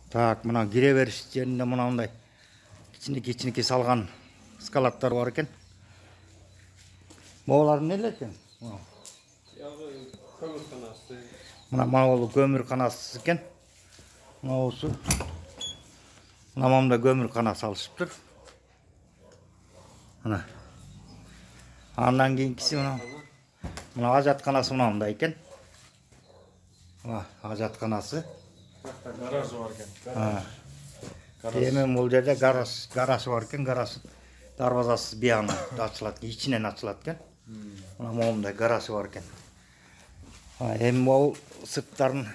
Так, мына кире бериш жеринде мынандай кичинекей салган скалаттар бар экен. Могулар эмнелер экен? Көмір канасы. Мына могул көмүр канасы экен. Могусу. Мына момда көмүр канасы алышыптыр. Мына. Андан кийинкиси мына ажатканасы мындай экен. Мына ажатканасы. Гаражы бар экен. Эми бул жерде гаражы бар экен. Гараж дарбазасы биягынан ачылат, ичинен ачылат экен. Мына момундай гаражы бар экен. Эми бул сырттарын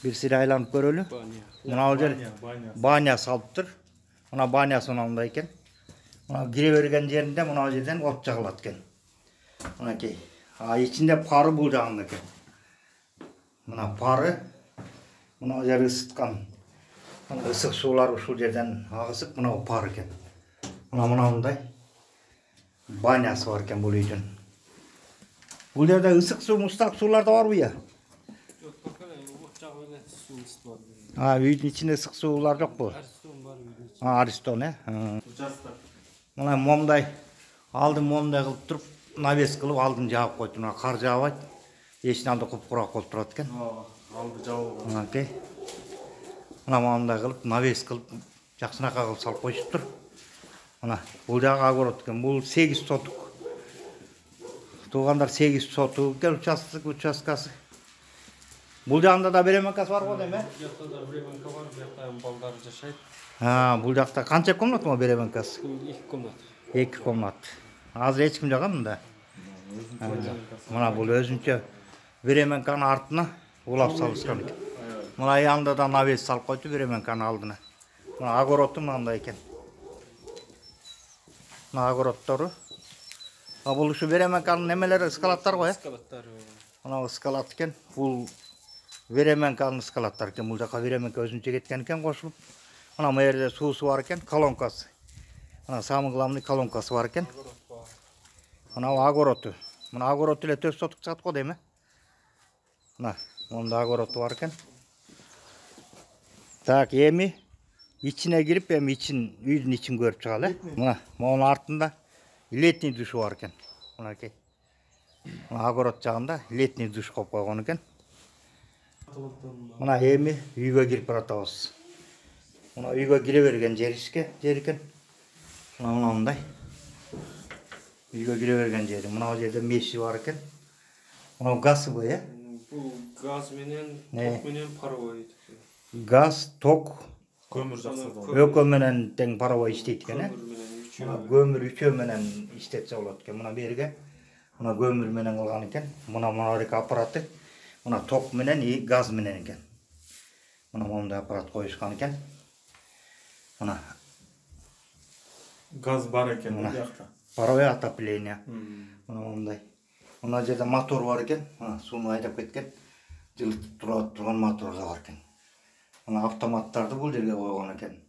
бир сире айланып көрөлү. Мына жер баня салыптыр. Мына банясы мындай экен. Мына кире берген жеринде мына жерден от жагылат экен. Мынакей. Ичинде пары бул жагында экен. Мына пары мына жер ысыткан. Ысык суулар ушул жерден агысып, мына пар экен. Мындай банясы бар экен бул үйдүн. Бул жерде ысык суу, мустак суулар да барбы я? Жок, только от жагып эле суу ысытып Үйдүн ичинде ысык суулар жокпу? Аристон бар үйдүн ичинде. Аристон, Участок. Мына момундай алдын момундай кылып туруп, навес кылып алдын жаап койду. Мына кар жаабайт. Эчин алды куп-курак болуп турат экен. Алды жабылган. Мынакей. Мына момундай кылып, навес кылып, жакшынака кылып салып коюшуптур. Мына бул жагы огород экен. Бул 8 сотук. Туугандар 8 сотук экен участкасы. Бул жагында да беременкасы бар го деме? Бул жакта да беременка бар, бу жакта балдар жашайт. Бул жакта канча комната мо беременкасы? 2 комнат. 2 комнат. Азыр эч ким жагам мында. Мына бул өзүнчө беременканын артына улап салышкан экен. Мына янда да навес салып койду беременканын алдына. Мына огороду мындай экен. Мына огородтору. Бул ушу беременканын немелери скалаттар го, Скалаттар. Мына скалат экен. Бул беременканын скалаттар экен. Бул жака беременка өзүнчө кеткен экен кошулуп. Мына бу жерде суусу бар экен, колонкасы. Мына самый главный колонкасы бар экен. Мына огороду. Мына огород эле 4 сотук чыгат го дейм. Мына монда огороду бар экен. Так, эми ичине кирип, эми үйдүн ичин көрүп чыгалы. Мына монун артында летний душ бар экен. Мынакей. Мына огород жагында летний душ коюп койгон экен. Мына эми үйгө кирип баратабыз. Мына үйгө кире берген жер экен. Мына мындай. Үйгө кире берген жери. Мына жерде меши бар экен. Мына газбы, Бул газ менен, ток менен паровой. Газ, ток, Көмүр жаксырды. өкө менен тең паровой иштейт экен, Көмүр үчөө менен иштетсе болот экен. Мына берге мына көмүр менен кылган экен. Мына эки аппараты. Мына ток менен и газ менен экен. Мына мондай аппарат коюшкан экен. Мына Газ бар экен бул жакта. Паровой отопление. Мына мондай. Мына жерде мотор бар экен. Мына сууну айдап кеткен. Жылытып турган мотор да бар экен. Мына автоматтарды бул жерге койгон экен.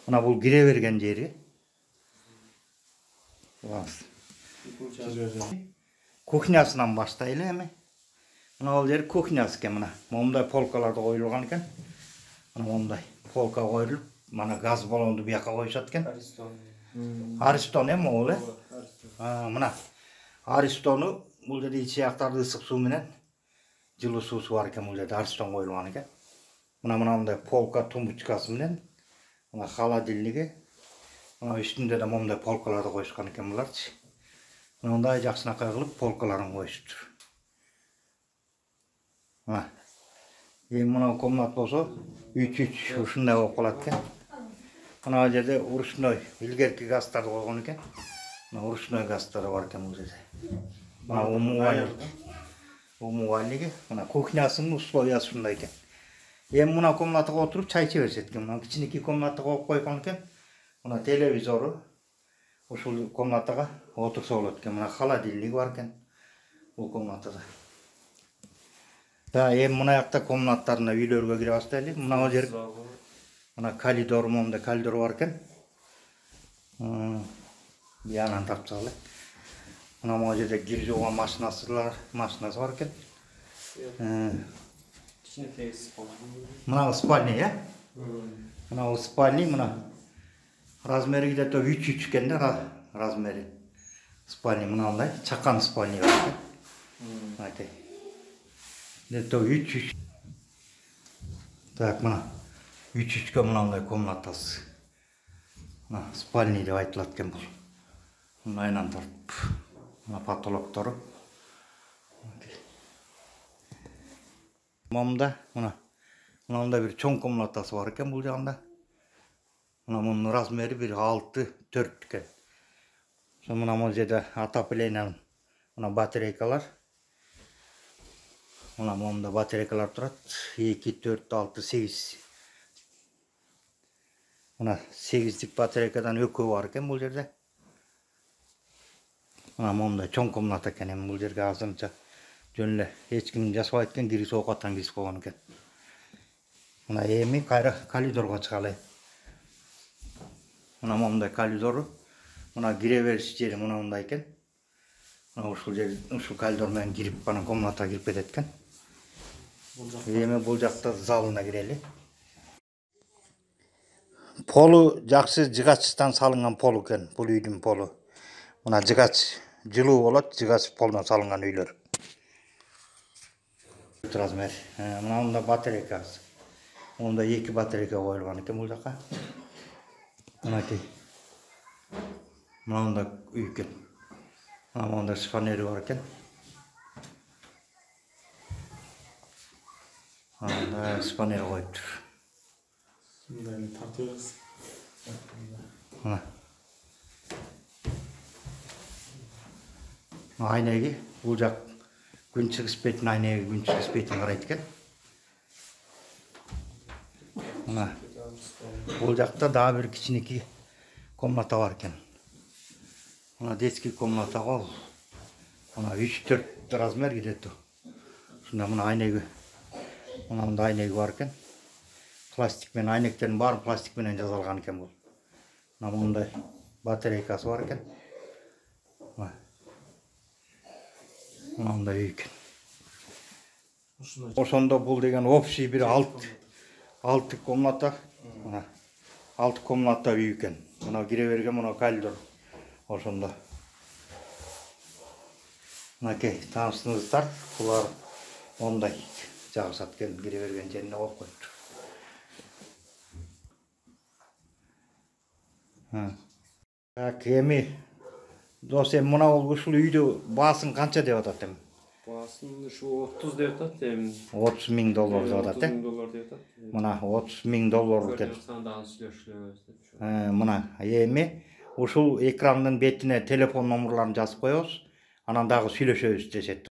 Мына бул кире берген жери. Кухнясынан баштайлы эми. Мына бул жер кухнясы экен мына. Мондай полкаларды коюлган экен. Мына мондай полка коюлуп, мана газ баллонду бияка коюшат экен. Аристон могул, Мына Аристону бул жерде ичияктарды ысык суу менен жылуу суусу бар экен. Бул жерде Аристон коюлган экен. Мындай полка тумбочкасы менен, мына холодильниги, мына үстүндө да мондай полкаларды коюшкан экен буларчы. Мындай жакшынакай кылып полкаларын коюшуптур. Эми мына комнат болсо 3 ушундай болуп калат экен. Мына жерде уручной илгерки газдарды койгон экен. Мына уручной газдары бар экен бул жерде. Мына умывальниги, мына кухнясынын условиясы ушундай экен. Эми мына комнатага отуруп чай иче беришет экен. Мына кичинекей комната коюп койгон экен. Мына телевизору ушул комнатага отурса болот экен. Мына холодильник бар экен бул комнатада. Эми мына жакта комнаттарына үйлөргө кире баштайлы. Мына жер мына коридор, монда коридор бар экен. Биянан тапчалы. Мына жерде кир жууган машинасы бар экен. Кичинекей спальня. Мына спальня, ya. Мына спальня, мына размері где-то 3 екен да, размері. Спальня мынандай, чакан спальня бар. Айтай. Где-то 3. Так, мына 3-ке мынандай комнатасы. Мына спальня деп айтылат экен бул. Мынайынан тартып. Мына потолоктору. Мында, мында бир чоң комнатасы бар экен бул жагында. Мына мунун размери бир 6-4 экен. Мына бул жерде отопление, мына батарейкалар. Мына мында батарейкалар турат. 2, 4, 6, 8. Мына 8-дик батарейкадан экөө бар экен бул жерде. Мына мында чоң комната экен, бул жерге азырынча жөн эле эч ким жашабайт экен, кирип оокаттан кирип койгон экен. Мына эми кайра коридорго чыгалы. Мына мындай коридору. Мына кире бериш жери мындай экен. Мына ушул жер, ушул коридор менен кирип анан комнатага кирип кетет экен. Эми бул жакта залына кирели. Полу жакшы жыгачтан салынган пол экен, бул үйдүн полу. Мына жыгач жылуу болот, жыгач полдон салынган үйлөр. Размер. Мында батарейка. Мында 2 батарейка коюлган экен бул жака. Мынакей. Мында үй экен. Мында шифонери бар экен. Мында шифонери коюптур. Мындай тартыбыз. Мына. Айнеги бул жак күн чыгыспайтын, айнеги күн чыгыспайтын карайт экен. Мына бул жакта дагы бир кичинекей комната бар экен. Мына детский комната гол. Мына 3-4 размер где-то. Шунда мына айнеги. Мында айнеги бар экен. Пластик менен айнектердин баары пластик менен жасалган экен бул. Мына мындай батарейкасы бар экен. Мындай үй экен. Ошондо бул деген общий бир 6 комната. Мына 6 комната үй экен. Мына кире берген мына коридор. Ошондо. Мынакей таанышыңыздар, булар мондай жагышат экен, кире берген жерине коюп коюптур. Так, эми дос, эми мына ушул үйдү баасын канча деп атат эми? Баасын ушу 30 деп атат эми. $30,000 деп атат, $30,000 деп атат. Мына $30,000 экен. Мына эми ушул экрандын бетине телефон номерларын жазып коебуз. Анан дагы сүйлөшөбүз дешет.